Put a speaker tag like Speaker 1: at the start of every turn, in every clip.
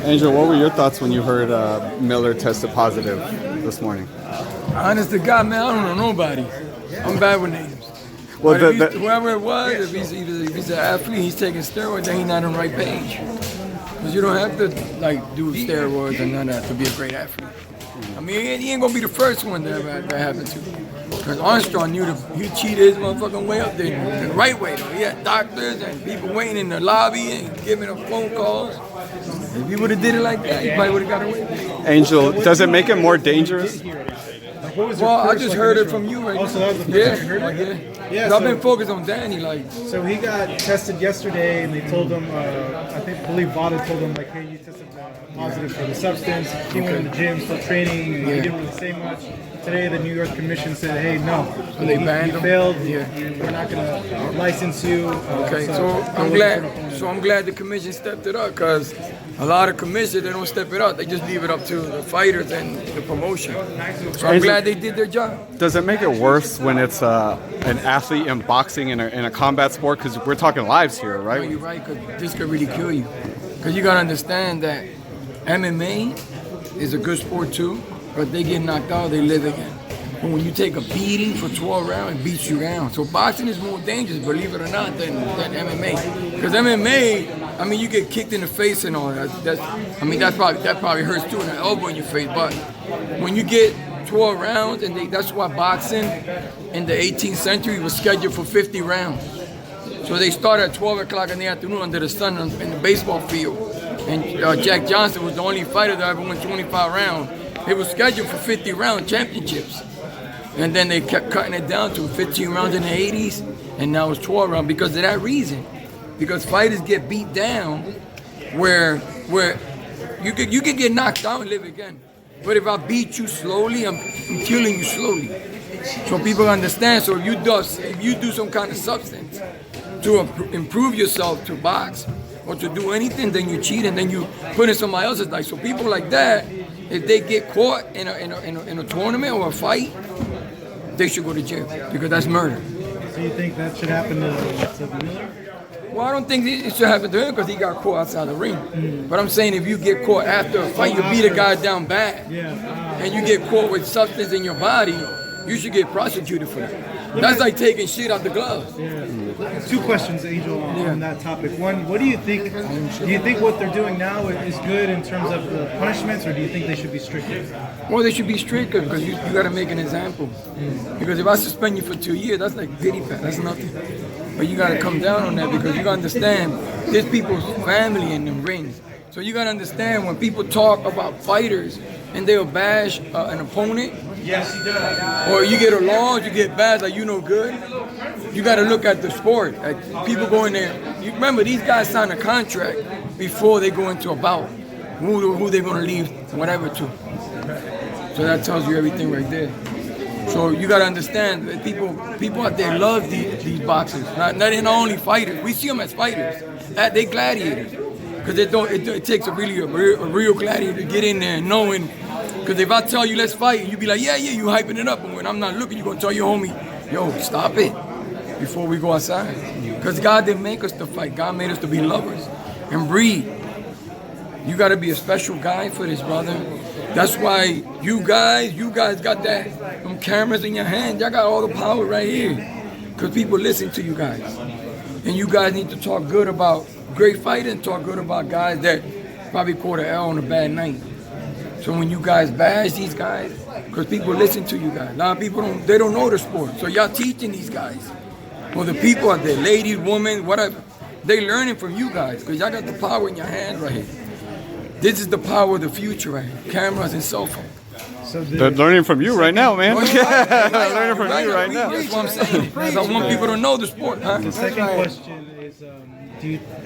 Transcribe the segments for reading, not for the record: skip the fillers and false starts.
Speaker 1: Angel, what were your thoughts when you heard Miller tested positive this morning?
Speaker 2: Honest to God, man, I don't know nobody. I'm bad with names.
Speaker 1: Well,
Speaker 2: But whoever it was, if he's an athlete, he's taking steroids, then he's not on the right page. Because you don't have to do steroids and none of that to be a great athlete. I mean, he ain't gonna be the first one that happened to. Because Armstrong knew he cheated his motherfucking way up there the right way though. He had doctors and people waiting in the lobby and giving him phone calls. If he would have did it like that, he probably would have got away with it.
Speaker 1: Angel, does it make it more dangerous?
Speaker 2: Well, I just heard it from you right now.
Speaker 3: So that was the first time you heard it?
Speaker 2: Yeah. I've been focused on Danny,
Speaker 3: So he got tested yesterday, and they told him, I believe Vada told him, hey, you tested positive for the substance. He went in the gym, still training, he didn't really say much. Today, the New York Commission said, hey, no.
Speaker 2: So they banned him?
Speaker 3: Failed. We're not going to license you.
Speaker 2: Okay, so I'm glad the commission stepped it up, because a lot of commissions, they don't step it up. They just leave it up to the fighters and the promotion. So I'm glad they did their job.
Speaker 1: Does it make it worse when it's an athlete in boxing in a combat sport? Because we're talking lives here, right?
Speaker 2: No, you're right, because this could really kill you. Because you got to understand that MMA is a good sport too, but they get knocked out, they live again. But when you take a beating for 12 rounds, it beats you down. So boxing is more dangerous, believe it or not, than MMA. Because MMA, I mean, you get kicked in the face and all that. That probably hurts too, and an elbow in your face. But when you get 12 rounds, and that's why boxing in the 18th century was scheduled for 50 rounds. So they started at 12 o'clock in the afternoon under the sun in the baseball field. And Jack Johnson was the only fighter that ever won 25 rounds. It was scheduled for 50 round championships. And then they kept cutting it down to 15 rounds in the 80s, and now it's 12 rounds because of that reason. Because fighters get beat down where you can get knocked out and live again. But if I beat you slowly, I'm killing you slowly. So people understand. So if you do some kind of substance to improve yourself to box or to do anything, then you cheat and then you put in somebody else's life. So people like that, if they get caught in a tournament or a fight, they should go to jail because that's murder.
Speaker 3: So you think that should happen to Miller?
Speaker 2: Well, I don't think it should happen to him because he got caught outside the ring. But I'm saying if you get caught after a fight, you beat a guy down bad, and you get caught with substance in your body, you should get prosecuted for that. That's like taking shit out the gloves.
Speaker 3: Two questions, Angel, on that topic. One, what do you think? Do you think what they're doing now is good in terms of the punishments, or do you think they should be stricter?
Speaker 2: Well, they should be stricter because you got to make an example. Because if I suspend you for 2 years, that's like pity pat. That's nothing. But you got to come down on that because you got to understand there's people's family in them rings. So you got to understand when people talk about fighters and they'll bash an opponent, or you get a loss, you get bad, like you no good. You got to look at the sport. Like people go in there. You remember these guys sign a contract before they go into a bout. Who they're gonna leave, whatever to. So that tells you everything right there. So you got to understand that people out there love these boxers. Not only fighters. We see them as fighters. They gladiators. Because it takes a real gladiator to get in there and knowing. Because if I tell you let's fight, you be like, yeah, you hyping it up. And when I'm not looking, you're going to tell your homie, yo, stop it before we go outside. Because God didn't make us to fight. God made us to be lovers and breed. You got to be a special guy for this, brother. That's why you guys got them cameras in your hand. Y'all got all the power right here. Because people listen to you guys. And you guys need to talk good about great fighting and talk good about guys that probably caught an L on a bad night. So when you guys bash these guys, because people listen to you guys. A lot of people don't know the sport. So y'all teaching these guys. Well, the people out there, ladies, women, whatever, they learning from you guys because y'all got the power in your hands right here. This is the power of the future right here. Cameras and cell phones.
Speaker 1: So they're learning from you right now, man. They're learning from you right now.
Speaker 2: That's what I'm saying. I want people to know the sport. Huh?
Speaker 3: The second question is,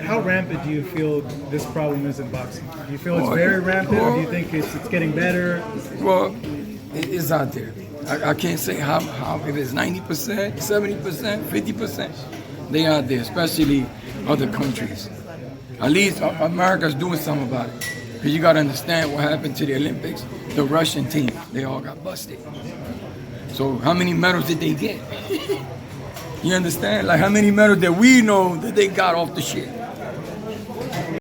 Speaker 3: how rampant do you feel this problem is in boxing? Do you feel it's very rampant, or do you think it's getting better?
Speaker 2: Well, it's out there. I can't say how if it's 90%, 70%, 50%. They out there, especially other countries. At least America's doing something about it. Because you got to understand what happened to the Olympics. The Russian team, they all got busted. So how many medals did they get? You understand? Like how many medals that we know that they got off the shit?